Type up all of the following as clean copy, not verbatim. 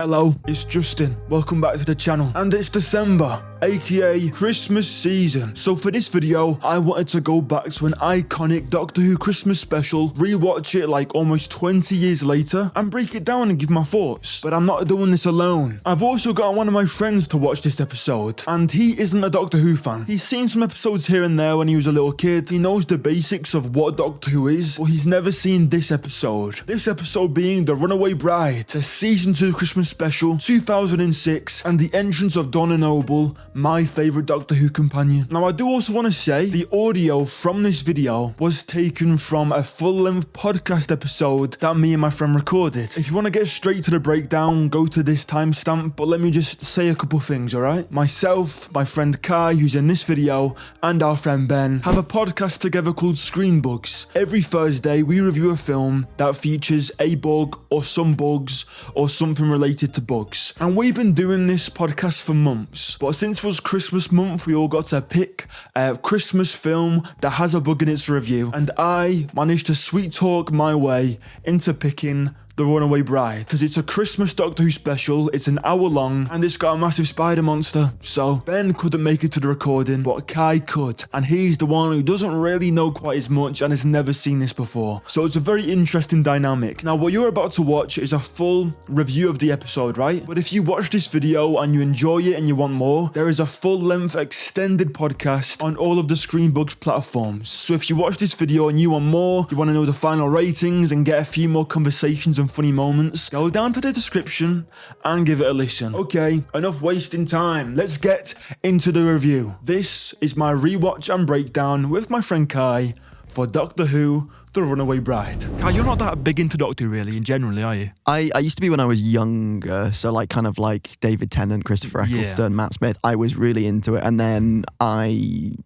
Hello, it's Justin. Welcome back to the channel. And it's December, aka Christmas season. So for this video, I wanted to go back to an iconic Doctor Who Christmas special, rewatch it like almost 20 years later, and break it down and give my thoughts. But I'm not doing this alone. I've also got one of my friends to watch this episode, and he isn't a Doctor Who fan. He's seen some episodes here and there when he was a little kid. He knows the basics of what Doctor Who is, but he's never seen this episode. This episode being the Runaway Bride, the Season 2 Christmas special, 2006, and the entrance of Donna Noble, my favourite Doctor Who companion. Now I do also want to say, the audio from this video was taken from a full-length podcast episode that me and my friend recorded. If you want to get straight to the breakdown, go to this timestamp, but let me just say a couple things, alright? Myself, my friend Kai, who's in this video, and our friend Ben, have a podcast together called Screen Bugs. Every Thursday, we review a film that features a bug, or some bugs, or something related to bugs. And we've been doing this podcast for months, but since it was Christmas month, we all got to pick a Christmas film that has a bug in its review, and I managed to sweet talk my way into picking The Runaway Bride, because it's a Christmas Doctor Who special, it's an hour long, and it's got a massive spider monster. So Ben couldn't make it to the recording, but Kai could, and he's the one who doesn't really know quite as much and has never seen this before. So it's a very interesting dynamic. Now what you're about to watch is a full review of the episode, right? But if you watch this video and you enjoy it and you want more, there is a full-length extended podcast on all of the Screen Bugs platforms. So if you watch this video and you want more, you want to know the final ratings and get a few more conversations and funny moments, go down to the description and give it a listen. Okay, enough wasting time. Let's get into the review. This is my rewatch and breakdown with my friend Kai for Doctor Who The Runaway Bride. Kai, you're not that big into Doctor Who really, generally, are you? I used to be when I was younger, so like kind of like David Tennant, Christopher Eccleston, Matt Smith. I was really into it, and then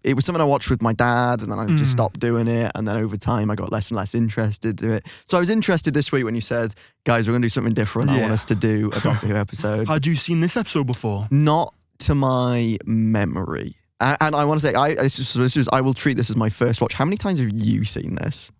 it was something I watched with my dad, and then I just stopped doing it, and then over time I got less and less interested in it. So I was interested this week when you said, guys, we're going to do something different. I want us to do a Doctor Who episode. Had you seen this episode before? Not to my memory. And I want to say, I will treat this as my first watch. How many times have you seen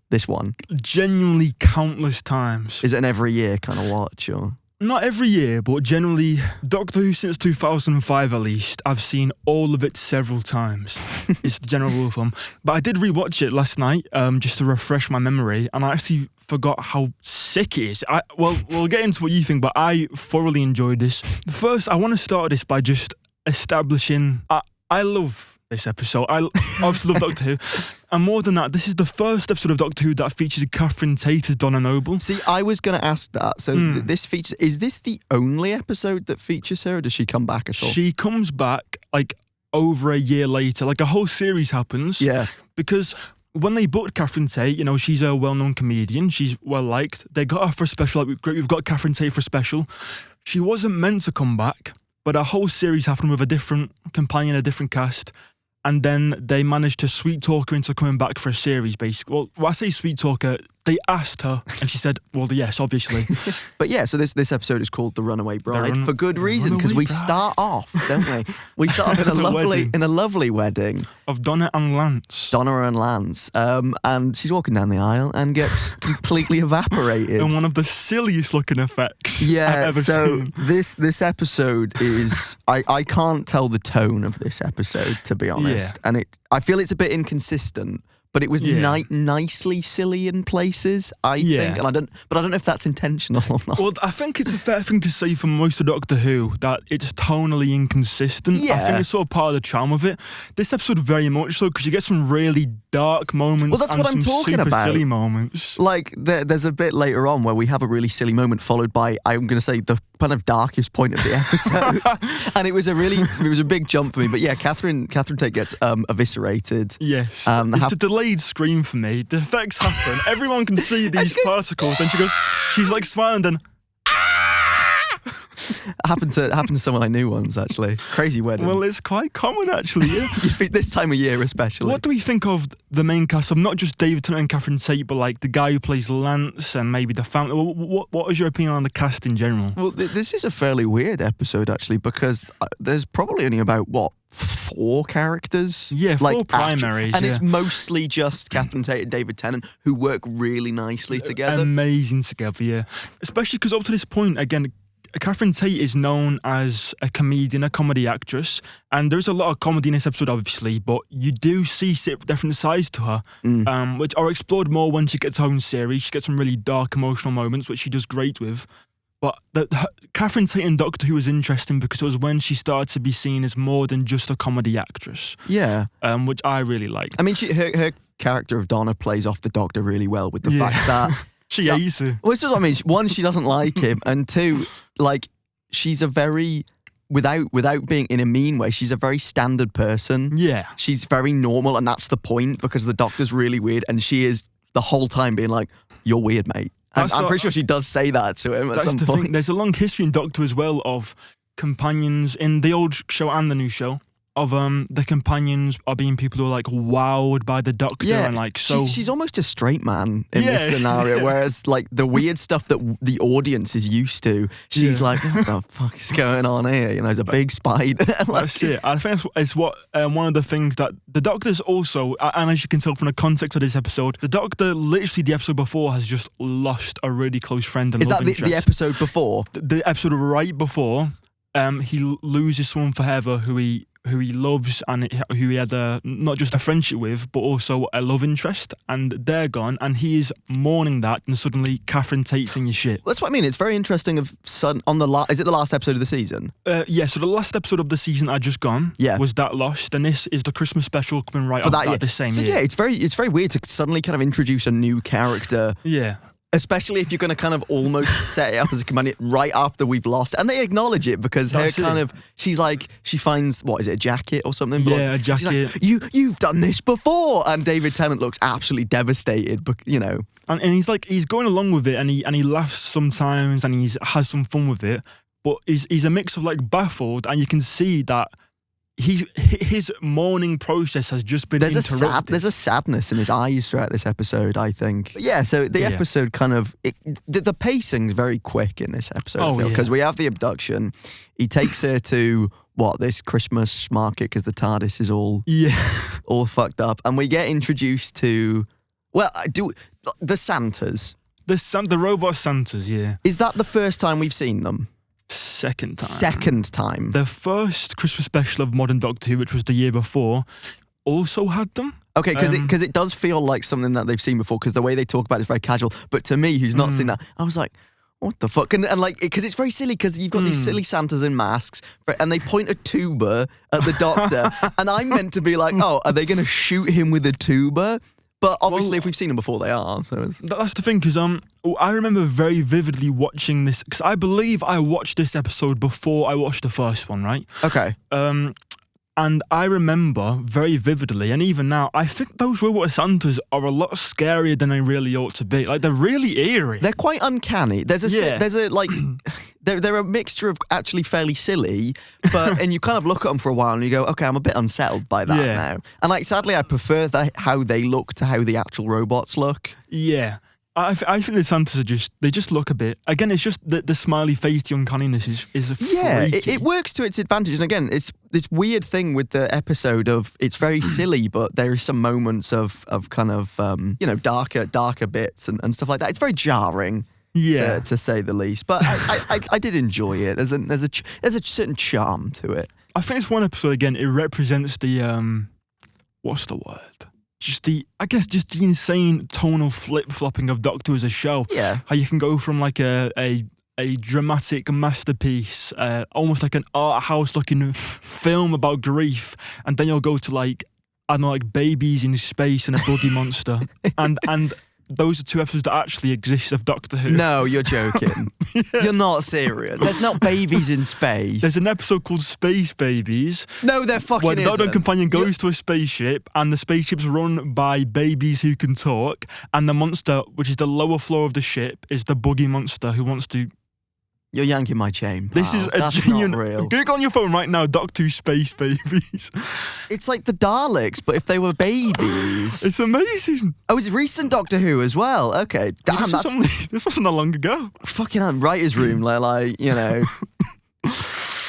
this one? Genuinely countless times. Is it an every year kind of watch, or? Not every year, but generally, Doctor Who since 2005 at least, I've seen all of it several times. It's the general rule of thumb. But I did rewatch it last night, just to refresh my memory, and I actually forgot how sick it is. Well, we'll get into what you think, but I thoroughly enjoyed this. First, I want to start this by just establishing, I love this episode. I obviously love Doctor Who. And more than that, this is the first episode of Doctor Who that features Catherine Tate as Donna Noble. See, I was going to ask that. So this features, is this the only episode that features her, or does she come back at all? She comes back like over a year later. Like a whole series happens. Yeah. Because when they booked Catherine Tate, you know, she's a well-known comedian. She's well-liked. They got her for a special. Like, we've got Catherine Tate for a special. She wasn't meant to come back, but a whole series happened with a different companion, a different cast. And then they managed to sweet talk her into coming back for a series, basically. Well, when I say sweet talk her, they asked her, and she said, well, yes, obviously. But yeah, so this episode is called The Runaway Bride for good reason, because we start off, don't we? We start off in a lovely wedding. Of Donna and Lance. Donna and Lance. And she's walking down the aisle and gets completely evaporated. And one of the silliest looking effects I've ever seen. This episode is, I can't tell the tone of this episode, to be honest. Yeah. And I feel it's a bit inconsistent. But it was nicely silly in places, I think, and I don't know if that's intentional or not. Well, I think it's a fair thing to say for most of Doctor Who that it's tonally inconsistent. Yeah. I think it's sort of part of the charm of it. This episode very much so, because you get some really dark moments and some super silly moments. Like there's a bit later on where we have a really silly moment followed by, I'm going to say, the kind of darkest point of the episode, and it was a big jump for me. But yeah, Catherine Tate gets eviscerated. Yes, it's a delayed scream for me. The effects happen. Everyone can see these particles, and she's like smiling, and happened to someone I knew once, actually. Crazy wedding. Well, it's quite common, actually. Yeah. This time of year, especially. What do we think of the main cast of not just David Tennant and Catherine Tate, but like the guy who plays Lance and maybe the family? What is your opinion on the cast in general? Well, this is a fairly weird episode, actually, because there's probably only about 4 characters. Yeah, 4 primaries. And it's mostly just Catherine Tate and David Tennant, who work really nicely together. Amazing together, yeah. Especially because up to this point, again, Catherine Tate is known as a comedian, a comedy actress, and there's a lot of comedy in this episode, obviously, but you do see different sides to her, which are explored more when she gets her own series. She gets some really dark, emotional moments, which she does great with. But Catherine Tate in Doctor Who was interesting because it was when she started to be seen as more than just a comedy actress. Yeah. Which I really liked. I mean, her character of Donna plays off the Doctor really well with the fact that... She hates him. Well, it's what I mean. One, she doesn't like him. And two, like, she's a very... Without being in a mean way, she's a very standard person. Yeah. She's very normal, and that's the point, because the Doctor's really weird, and she is the whole time being like, you're weird, mate. I'm pretty sure she does say that to him at some point. There's a long history in Doctor as well of companions in the old show and the new show of the companions are being people who are like wowed by the Doctor and like so. She's almost a straight man in this scenario, whereas like the weird stuff that the audience is used to, she's like, what the fuck is going on here? You know, there's a big spider. That's it. I think it's what one of the things that the Doctor's also, and as you can tell from the context of this episode, the Doctor literally the episode before has just lost a really close friend and is love that interest. The episode before? The episode right before, he loses someone forever who he loves and who he had not just a friendship with, but also a love interest, and they're gone, and he is mourning that, and suddenly Catherine Tate's in your shit. That's what I mean. It's very interesting. Is it the last episode of the season? Yeah. So the last episode of the season I just gone was that Lost, and this is the Christmas special coming right after the same year. Yeah, it's very weird to suddenly kind of introduce a new character. Yeah. Especially if you're going to kind of almost set it up as a companion right after we've lost. And they acknowledge it because she finds, what is it, a jacket or something? Yeah, a jacket. She's like, you've done this before. And David Tennant looks absolutely devastated, but you know. And he's like, he's going along with it and he laughs sometimes and he has some fun with it. But he's a mix of like baffled, and you can see that his mourning process has just been interrupted. There's a sadness in his eyes throughout this episode, I think. But yeah, so the episode kind of... the pacing's very quick in this episode, because we have the abduction. He takes her to, this Christmas market, because the TARDIS is all fucked up. And we get introduced to... the Santas. The robot Santas, yeah. Is that the first time we've seen them? Second time. The first Christmas special of Modern Doctor Who, which was the year before, also had them. Okay, because it does feel like something that they've seen before, because the way they talk about it is very casual. But to me, who's not seen that, I was like, what the fuck? And like, because it's very silly, because you've got these silly Santas in masks, and they point a tuba at the Doctor, and I'm meant to be like, oh, are they going to shoot him with a tuba? But obviously, if we've seen them before, they are. So that's the thing, because I remember very vividly watching this, because I believe I watched this episode before I watched the first one, right? Okay. And I remember very vividly, and even now, I think those robot Santas are a lot scarier than they really ought to be. Like, they're really eerie. They're quite uncanny. There's they're a mixture of actually fairly silly, but and you kind of look at them for a while and you go, okay, I'm a bit unsettled by that now. And like, sadly, I prefer how they look to how the actual robots look. Yeah. I think the Santas they just look a bit. Again, it's just the smiley face, the uncanniness is a freaky. It works to its advantage. And again, it's this weird thing with the episode of it's very silly, but there are some moments of kind of darker bits and stuff like that. It's very jarring. Yeah, to say the least. But I did enjoy it. There's a certain charm to it. I think it's one episode again. It represents the what's the word? Just the insane tonal flip-flopping of Doctor as a show. Yeah. How you can go from like a dramatic masterpiece, almost like an art house looking film about grief, and then you'll go to like, I don't know, like babies in space and a boogie monster. And those are two episodes that actually exist of Doctor Who. No, you're joking. You're not serious. There's not babies in space. There's an episode called Space Babies. No, they're fucking where the Doctor and companion goes to a spaceship, and the spaceship's run by babies who can talk, and the monster, which is the lower floor of the ship, is the boogie monster who wants to... You're yanking my chain, pal. This is a genuine... Not real. Google on your phone right now, Doctor Who Space Babies. It's like the Daleks, but if they were babies. It's amazing. Oh, it's recent Doctor Who as well. Okay. Damn, this wasn't that long ago. Fucking hell, writer's room, like, you know.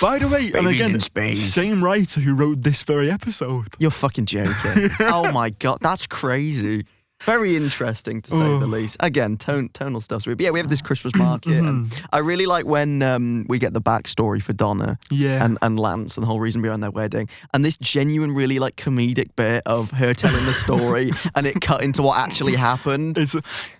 By the way, babies and again, in space. Same writer who wrote this very episode. You're fucking joking. Oh my God, that's crazy. Very interesting, to say the least. Again, tonal stuff's weird. But yeah, we have this Christmas market. And I really like when we get the backstory for Donna and Lance and the whole reason behind their wedding. And this genuine, really like comedic bit of her telling the story and it cut into what actually happened.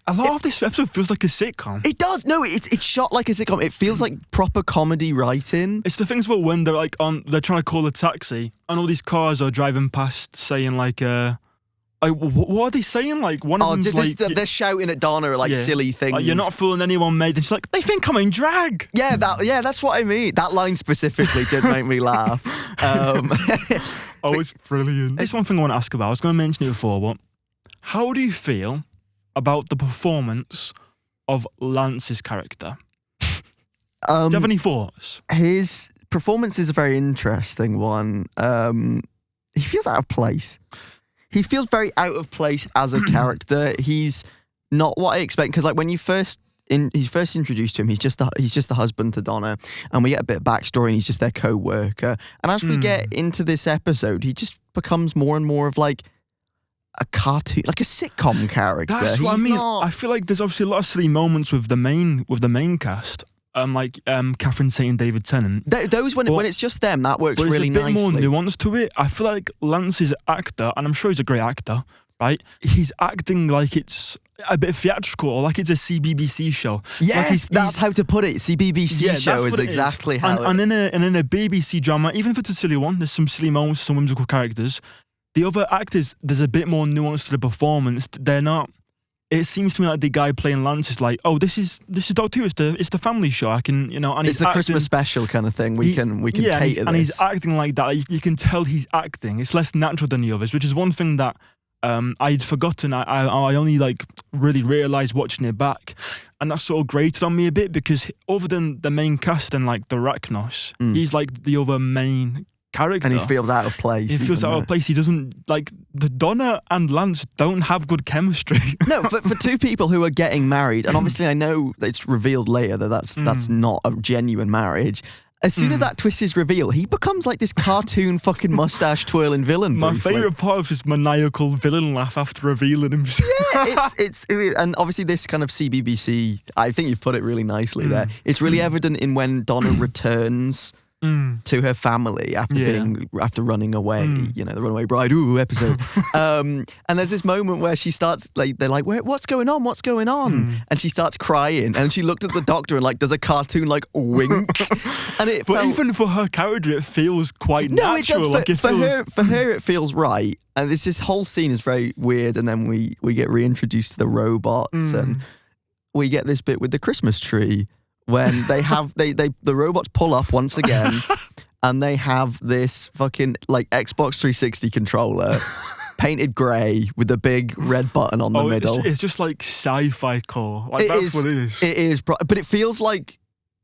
A lot of this episode feels like a sitcom. It does. No, it's shot like a sitcom. It feels like proper comedy writing. It's the things about when they're like they're trying to call a taxi and all these cars are driving past saying like what are they saying? Like one of them they're shouting at Donna like silly things. You're not fooling anyone, mate. And she's like, they think I'm in drag. Yeah, that's what I mean. That line specifically did make me laugh. It's brilliant. It's one thing I want to ask about. I was going to mention it before, but how do you feel about the performance of Lance's character? Do you have any thoughts? His performance is a very interesting one. He feels out of place. He feels very out of place as a character. He's not what I expect, because like when he's first introduced to him, he's just the husband to Donna, and we get a bit of backstory, and he's just their co-worker. And as we get into this episode, he just becomes more and more of like a cartoon, like a sitcom character. That's what I mean. I feel like there's obviously a lot of silly moments with the main cast. Catherine Tate and David Tennant. Those when it's just them, that works really nicely. There's a bit more nuance to it. I feel like Lance's actor, and I'm sure he's a great actor, right? He's acting like it's a bit theatrical, or like it's a CBBC show. Yes, that's how to put it. CBBC show is exactly how. And in a BBC drama, even if it's a silly one, there's some silly moments, some whimsical characters. The other actors, there's a bit more nuance to the performance. They're not. It seems to me like the guy playing Lance is like, oh, this is Doctor Who. It's the family show. I can, and it's the Christmas special kind of thing. We can cater this. And he's acting like that. You can tell he's acting. It's less natural than the others, which is one thing that I'd forgotten. I only like really realised watching it back, and that sort of grated on me a bit, because other than the main cast and like the Arachnos, he's like the other main character. And he feels out of place. He feels out of place. He doesn't, like, the Donna and Lance don't have good chemistry. No, for two people who are getting married, and obviously I know it's revealed later that that's not a genuine marriage. As soon as that twist is revealed, he becomes like this cartoon fucking mustache twirling villain. My favourite part of his maniacal villain laugh after revealing himself. Yeah, it's and obviously this kind of CBBC, I think you've put it really nicely there. It's really evident in when Donna returns to her family after running away, the Runaway Bride episode. And there's this moment where she starts, like, they're like, what's going on? And she starts crying, and she looked at the doctor and like does a cartoon like wink. And even for her character, it feels quite natural. It does, for her it feels right. And this whole scene is very weird, and then we get reintroduced to the robots, and we get this bit with the Christmas tree. When they have the robots pull up once again, and they have this fucking like Xbox 360 controller painted grey with a big red button on the middle. It's just like sci-fi core. Like that's what it is. It is, but it feels like,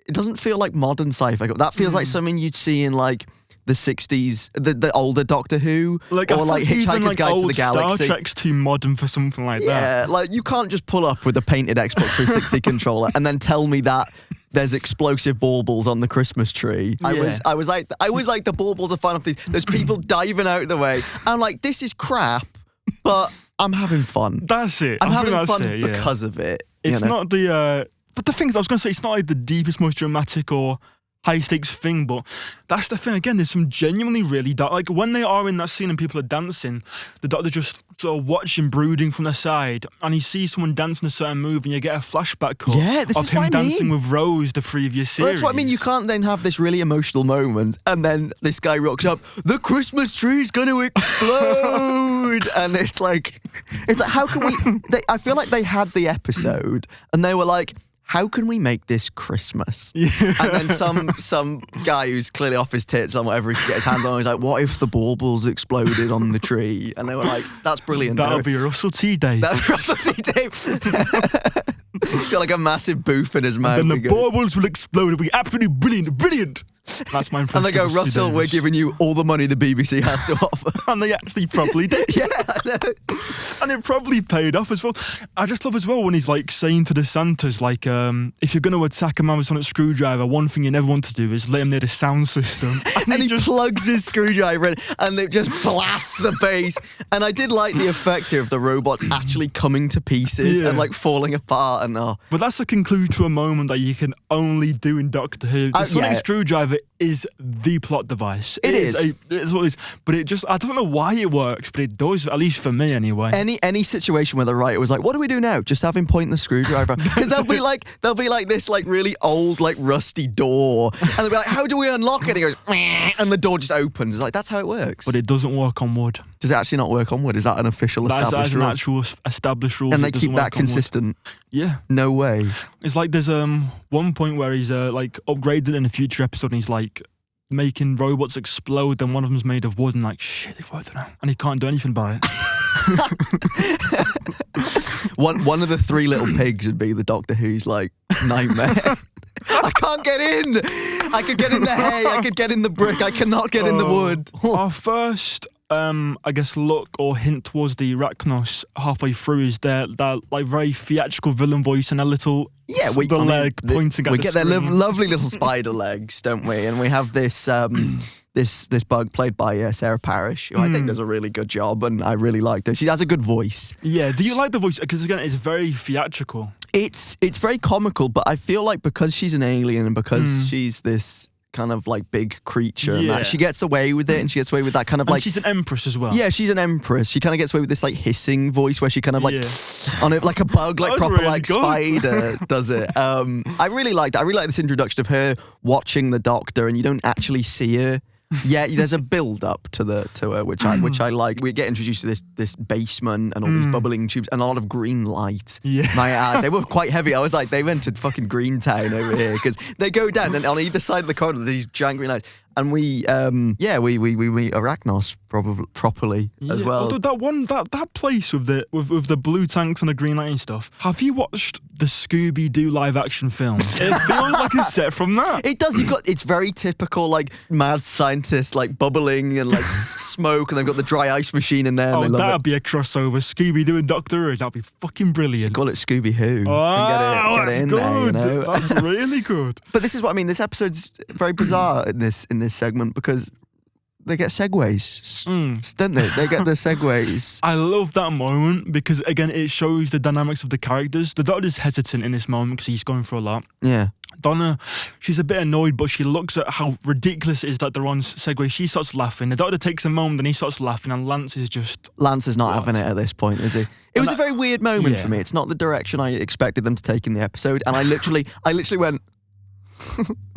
it doesn't feel like modern sci-fi core. That feels like something you'd see in like the 60s, the older Doctor Who, or like Hitchhiker's Guide to the Galaxy. Star Trek's too modern for something like that. Yeah, like you can't just pull up with a painted Xbox 360 controller and then tell me that there's explosive baubles on the Christmas tree. Yeah. I was like the baubles are fine off these. There's people diving out of the way. I'm like, this is crap, but I'm having fun. That's it. I'm having fun because of it. It's not the. But the thing is, I was going to say, it's not like the deepest, most dramatic or high stakes thing, but that's the thing. Again, there's some genuinely really dark, like when they are in that scene and people are dancing, the Doctor just sort of watching, brooding from the side, and he sees someone dancing a certain move, and you get a flashback cut of him dancing with Rose the previous series. Well, that's what I mean. You can't then have this really emotional moment, and then this guy rocks up, the Christmas tree's going to explode, and it's like how can we? I feel like they had the episode, and they were like, how can we make this Christmas? Yeah. And then some guy who's clearly off his tits on whatever he can get his hands on, he's like, what if the baubles exploded on the tree? And they were like, that's brilliant. That'll be Russell T Davies. That's Russell T Davies. He's got like a massive boof in his mouth. And then the baubles will explode. It'll be absolutely brilliant. That's my impression. And they go, of Rusty Russell, we're Davies. giving you all the money the BBC has to offer. And they actually probably did. Yeah, I know. And it probably paid off as well. I just love as well when he's like saying to the Santas, like, if you're going to attack a man with a sonic screwdriver, one thing you never want to do is let him near the sound system. And he just plugs his screwdriver in and it just blasts the bass. And I did like the effect here of the robots actually coming to pieces and like falling apart. And But that's the conclusion to a moment that you can only do in Doctor Who. The sonic screwdriver is the plot device. It is. It's what it is. But it just, I don't know why it works, but it does, at least for me anyway. Any situation where the writer was like, what do we do now? Just have him point the screwdriver. Because there'll be like this like really old like rusty door. And they'll be like, how do we unlock it? And he goes, "Meh," and the door just opens. It's like, that's how it works. But it doesn't work on wood. Does it actually not work on wood? Is that an official established That's rule? an actual established rule. And they keep that consistent? Yeah. No way. It's like there's one point where he's like upgraded in a future episode and he's like making robots explode and one of them's made of wood and like, shit, they've worked it out. And he can't do anything about it. One of the three little pigs would be the Doctor Who's like nightmare. I can't get in. I could get in the hay. I could get in the brick. I cannot get in the wood. Our first, I guess, look or hint towards the Arachnos halfway through is that like very theatrical villain voice and a little leg pointing at the We get their screen. lovely little spider legs, don't we? And we have this this bug played by Sarah Parish, who I think does a really good job, and I really liked her. She has a good voice. Yeah. Do you like the voice? Because again, it's very theatrical. It's very comical, but I feel like because she's an alien and because she's this kind of like big creature and that, she gets away with it, and she gets away with that kind of like... she's an empress as well. Yeah, she's an empress. She kind of gets away with this like hissing voice where she kind of like on it like a bug, like proper really like good. spider does it. I really like this introduction of her watching the Doctor and you don't actually see her. Yeah, there's a build up to her, which I like. We get introduced to this basement and all these bubbling tubes and a lot of green light. Yeah, they were quite heavy. I was like, they went to fucking Greentown over here because they go down and on either side of the corridor there's these giant green lights. And we meet Arachnos properly as well. Although that place with the blue tanks and the green light and stuff. Have you watched the Scooby-Doo live action film? It feels like it's set from that. It does. It's very typical like mad scientist like bubbling and like smoke, and they've got the dry ice machine in there. And that'd be a crossover. Scooby-Doo and Doctor Who. That'd be fucking brilliant. Call it Scooby-Who. Oh, get it in good. there, you know? That's really good. But this is what I mean. This episode's very bizarre in this segment because they get segues, don't they? They get the segues. I love that moment because, again, it shows the dynamics of the characters. The Doctor's hesitant in this moment because he's going through a lot. Yeah. Donna, she's a bit annoyed, but she looks at how ridiculous it is that they're on segue. She starts laughing. The Doctor takes a moment and he starts laughing, and Lance is not having it at this point, is he? It was a very weird moment for me. It's not the direction I expected them to take in the episode, and I literally went...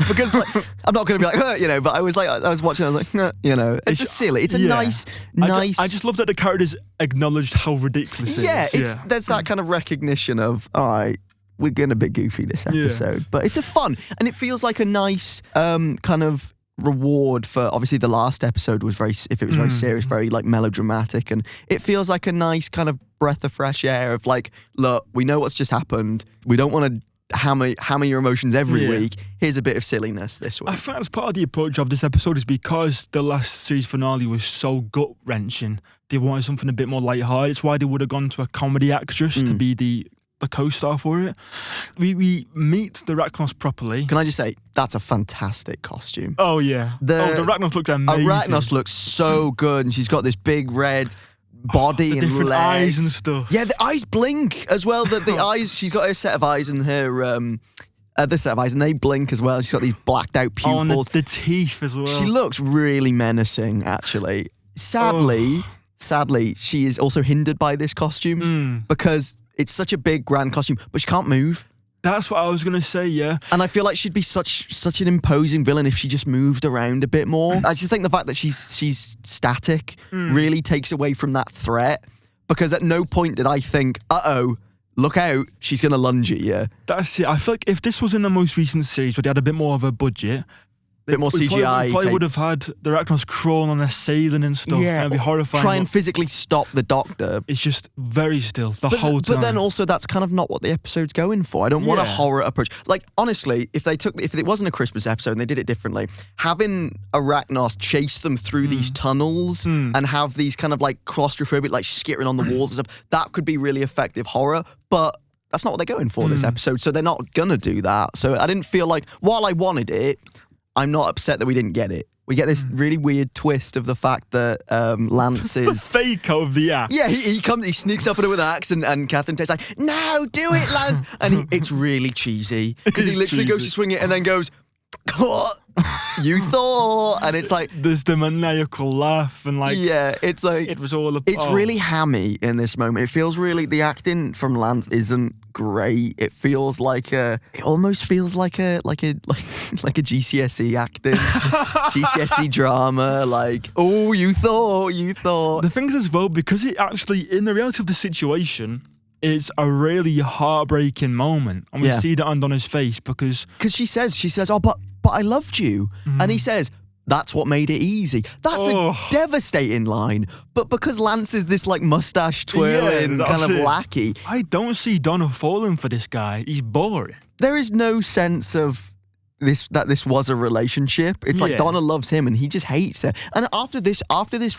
because like, I'm not going to be like, you know, but I was watching, I was like, you know, it's just silly. It's a nice. I just love that the characters acknowledged how ridiculous it is. There's that kind of recognition of, all right, we're going to be goofy this episode, but it's a fun, and it feels like a nice kind of reward for, obviously the last episode was very serious, very like melodramatic, and it feels like a nice kind of breath of fresh air of like, look, we know what's just happened. We don't want to hammer your emotions every week. Here's a bit of silliness this week. I think that's part of the approach of this episode is because the last series finale was so gut-wrenching. They wanted something a bit more lighthearted. It's why they would have gone to a comedy actress to be the co-star for it. We meet the Arachnos properly. Can I just say, that's a fantastic costume. Oh, yeah. The Arachnos looks amazing. Arachnos looks so good, and she's got this big red body and different legs. eyes and stuff. Yeah, the eyes blink as well. The eyes, she's got her set of eyes and her other set of eyes, and they blink as well. She's got these blacked out pupils. Oh, and the teeth as well. She looks really menacing, actually. Sadly, she is also hindered by this costume because it's such a big, grand costume, but she can't move. That's what I was going to say, yeah. And I feel like she'd be such an imposing villain if she just moved around a bit more. I just think the fact that she's static really takes away from that threat, because at no point did I think, uh-oh, look out, she's going to lunge at you. That's it. I feel like if this was in the most recent series where they had a bit more of a budget, bit more CGI. We probably would have had the Arachnos crawling on their sailing and stuff. Yeah, and it'd be horrifying. Try and physically stop the Doctor. It's just very still the whole time. But then also that's kind of not what the episode's going for. I don't want a horror approach. Like, honestly, if it wasn't a Christmas episode and they did it differently, having Arachnos chase them through these tunnels and have these kind of like claustrophobic, like skittering on the walls and stuff, that could be really effective horror. But that's not what they're going for this episode. So they're not gonna do that. So I didn't feel like, while I wanted it, I'm not upset that we didn't get it. We get this really weird twist of the fact that Lance is... the fake out of the axe. Yeah, he comes, he sneaks up on her with an axe, and Catherine Tate's like, no, do it, Lance! And it's really cheesy, because he literally goes to swing it and then goes, what? You thought? And it's like... there's the maniacal laugh and like... yeah, it's like... it was all... it's really hammy in this moment. It feels really... the acting from Lance isn't great. It feels like it almost feels like a GCSE acting, GCSE drama. Like, oh, you thought. The thing is as well, because it actually, in the reality of the situation, it's a really heartbreaking moment, and we see that on Donna's face because she says, oh, but I loved you, and he says, that's what made it easy. That's a devastating line. But because Lance is this like mustache twirling kind of lackey, I don't see Donna falling for this guy. He's boring. There is no sense of this was a relationship. It's like Donna loves him and he just hates her. And after this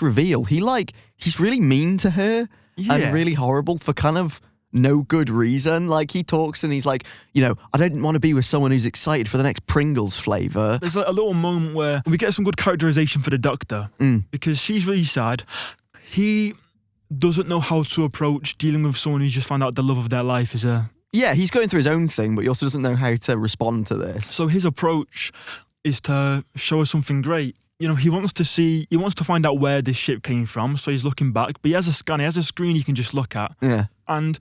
reveal, he's really mean to her and really horrible for kind of no good reason. Like, he talks and he's like, I don't want to be with someone who's excited for the next Pringles flavour. There's like a little moment where we get some good characterization for the Doctor because she's really sad. He doesn't know how to approach dealing with someone who's just found out the love of their life is a... yeah, he's going through his own thing, but he also doesn't know how to respond to this. So his approach is to show us something great. He wants to find out where this ship came from, so he's looking back, but he has a scan, he has a screen he can just look at. Yeah. And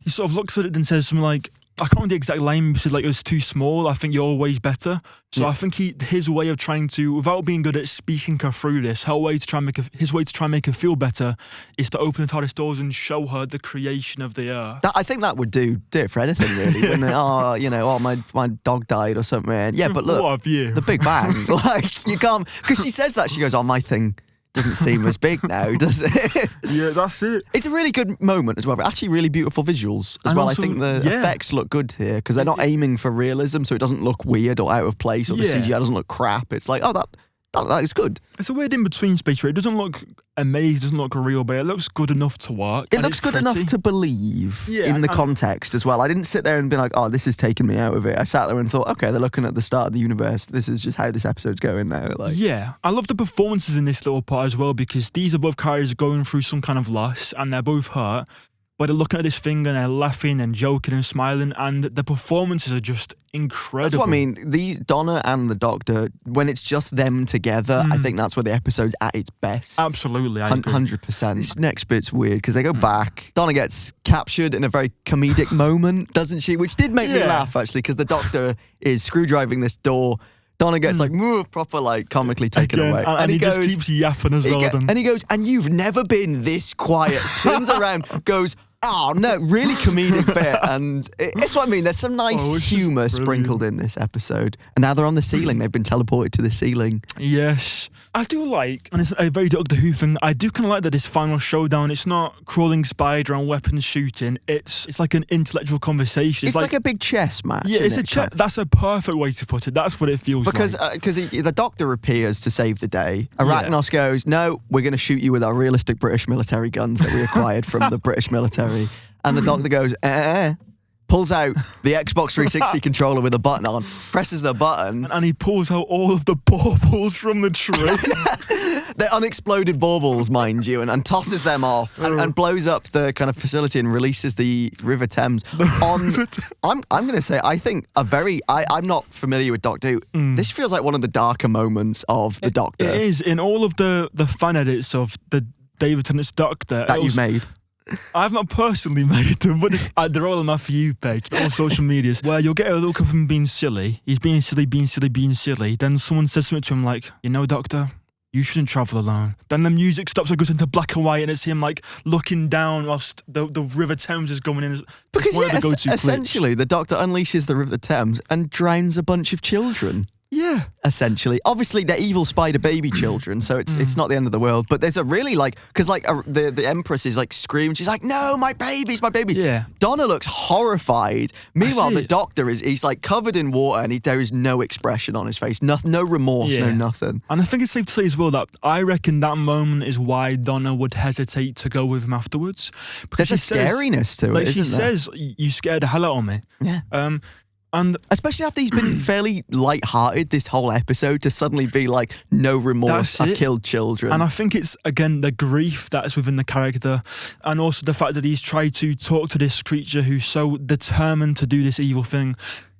he sort of looks at it and says something like, I can't remember the exact line, he said like, it was too small, I think you're always better. So I think his way of trying to, without being good at speaking her through this, his way to try and make her feel better is to open the TARDIS doors and show her the creation of the Earth. I think that would do it for anything, really. When my dog died or something. Yeah, but look, what have you? The Big Bang. Like, you can't, because she says that, she goes, my thing doesn't seem as big now, does it? Yeah, that's it. It's a really good moment as well. Actually, really beautiful visuals as well. Also, I think the effects look good here because they're not aiming for realism, so it doesn't look weird or out of place, or the CGI doesn't look crap. It's like, that is good. It's a weird in-between space where it doesn't look amazing, it doesn't look real, but it looks good enough to work. It looks good enough to believe in the context as well. I didn't sit there and be like, oh, this is taking me out of it. I sat there and thought, okay, they're looking at the start of the universe. This is just how this episode's going now. Like, yeah, I love the performances in this little part as well, because these are both characters going through some kind of loss and they're both hurt. But they're looking at this thing and they're laughing and joking and smiling, and the performances are just incredible. That's what I mean. These Donna and the Doctor, when it's just them together, I think that's where the episode's at its best. Absolutely, I agree. 100%. This next bit's weird because they go back. Donna gets captured in a very comedic moment, doesn't she? Which did make me laugh, actually, because the Doctor is screwdriving this door. Donna gets proper comically taken away. And he just keeps yapping as well. And he goes, and you've never been this quiet. Turns around, goes, oh no, really comedic bit. And it's what I mean. There's some nice humour sprinkled in this episode. And now they're on the ceiling. They've been teleported to the ceiling. Yes. I do like, and it's a very Doctor Who thing, I do kind of like that this final showdown, it's not crawling spider and weapons shooting. It's like an intellectual conversation. It's like a big chess match. Yeah, it's a chess. That's a perfect way to put it. That's what it feels like. Because the Doctor appears to save the day. Arachnos goes, no, we're going to shoot you with our realistic British military guns that we acquired from the British military. And the Doctor goes, pulls out the Xbox 360 controller with a button on, presses the button. And he pulls out all of the baubles from the tree. They're unexploded baubles, mind you, and tosses them off and blows up the kind of facility and releases the River Thames. I'm going to say, I think I'm not familiar with Doctor Who. This feels like one of the darker moments of the Doctor. It is. In all of the fan edits of the David Tennant's Doctor. That you've made. I've not personally made them, but they're all on my For You page, all social medias, where you'll get a look of him being silly. He's being silly. Then someone says something to him like, Doctor, you shouldn't travel alone. Then the music stops and goes into black and white, and it's him looking down whilst the River Thames is going in. Because essentially the Doctor unleashes the River Thames and drowns a bunch of children. Yeah. Essentially. Obviously, they're evil spider baby children, so it's not the end of the world. But there's a really because the Empress is like screaming. She's like, no, my babies, my babies. Yeah. Donna looks horrified. Meanwhile, the Doctor he's like covered in water and there is no expression on his face. No remorse, no nothing. And I think it's safe to say as well that I reckon that moment is why Donna would hesitate to go with him afterwards. Because there's a scariness to it, she says, you scared the hell out of me. Yeah. And especially after he's been fairly light-hearted this whole episode, to suddenly be like, no remorse, I've killed children. And I think it's, again, the grief that's within the character, and also the fact that he's tried to talk to this creature who's so determined to do this evil thing.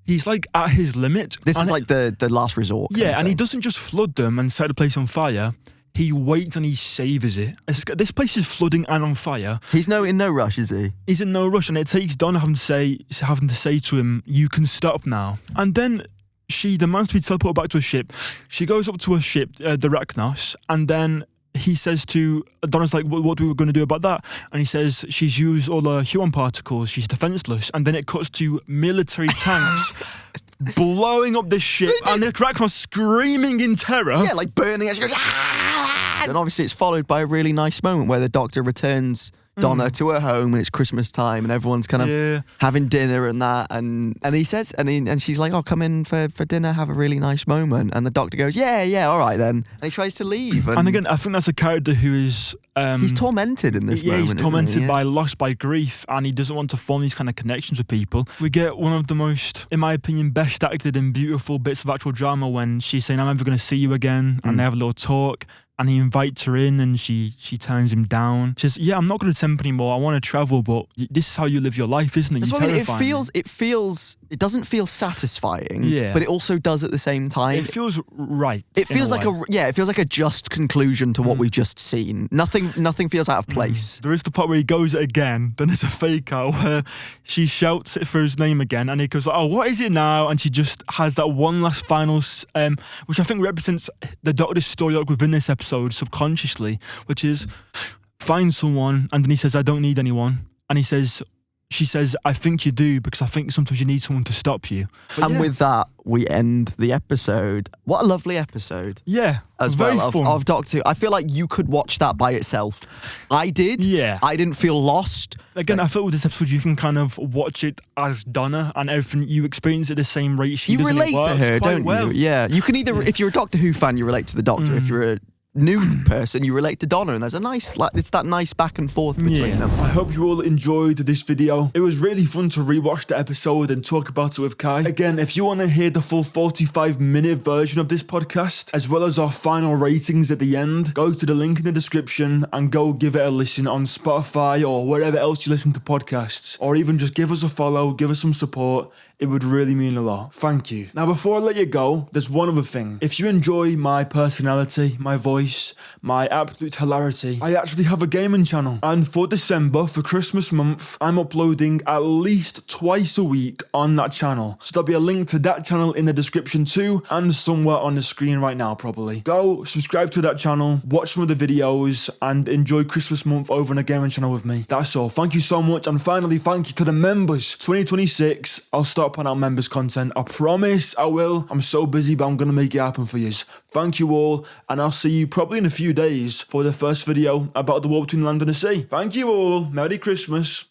He's like at his limit. This is like the last resort. Yeah, and he doesn't just flood them and set the place on fire. He waits and he savours it. This place is flooding and on fire. He's in no rush, is he? He's in no rush, and it takes Donna having to say to him, "You can stop now." And then she demands to be teleported back to a ship. She goes up to a ship, the Arachnos, and then he says to Donna's like, "What are we going to do about that?" And he says she's used all the human particles. She's defenseless. And then it cuts to military tanks. Blowing up the ship, and the Arachnos screaming in terror. Yeah, like burning. And she goes, "Ah!" And obviously it's followed by a really nice moment where the Doctor returns Donna to her home, and it's Christmas time, and everyone's kind of having dinner and that, and he says, and she's like, "Oh, come in for dinner, have a really nice moment." And the Doctor goes, "Yeah, all right then." And he tries to leave. And again, I think that's a character who is he's tormented in this moment. Yeah, he's tormented by loss, by grief, and he doesn't want to form these kind of connections with people. We get one of the most, in my opinion, best acted and beautiful bits of actual drama when she's saying, "I'm never going to see you again," and they have a little talk. And he invites her in, and she turns him down. She says, "Yeah, I'm not going to temp anymore. I want to travel, but this is how you live your life, isn't it? That's what I mean. It doesn't feel satisfying, but it also does at the same time. It feels right. It feels like it feels like a just conclusion to what we've just seen. Nothing feels out of place. There is the part where he goes again. Then there's a fake out where she shouts it for his name again, and he goes, "Oh, what is it now?" And she just has that one last final, which I think represents the Doctor's story arc within this episode subconsciously, which is find someone, and then he says, "I don't need anyone," and she says, "I think you do, because I think sometimes you need someone to stop you." But with that, we end the episode. What a lovely episode. Yeah. As well of Doctor Who. I feel like you could watch that by itself. I did. Yeah. I didn't feel lost. Again, I feel with this episode you can kind of watch it as Donna, and everything you experience at the same rate she does. You relate to her, don't you? Yeah. You can either, if you're a Doctor Who fan, you relate to the Doctor. If you're a new person, you relate to Donna, and there's a nice, it's that nice back and forth between them. I hope you all enjoyed this video. It was really fun to rewatch the episode and talk about it with Kai. Again, if you want to hear the full 45-minute version of this podcast, as well as our final ratings at the end, go to the link in the description and go give it a listen on Spotify or wherever else you listen to podcasts, or even just give us a follow, give us some support. It would really mean a lot. Thank you. Now, before I let you go, there's one other thing. If you enjoy my personality, my voice, my absolute hilarity, I actually have a gaming channel. And for December, for Christmas month, I'm uploading at least twice a week on that channel. So there'll be a link to that channel in the description too, and somewhere on the screen right now probably. Go subscribe to that channel, watch some of the videos, and enjoy Christmas month over on the gaming channel with me. That's all. Thank you so much. And finally, thank you to the members. 2026, I'll start putting out members content. I promise I will. I'm so busy, but I'm going to make it happen for you. Thank you all, and I'll see you probably in a few days for the first video about the war between land and the sea. Thank you all. Merry Christmas.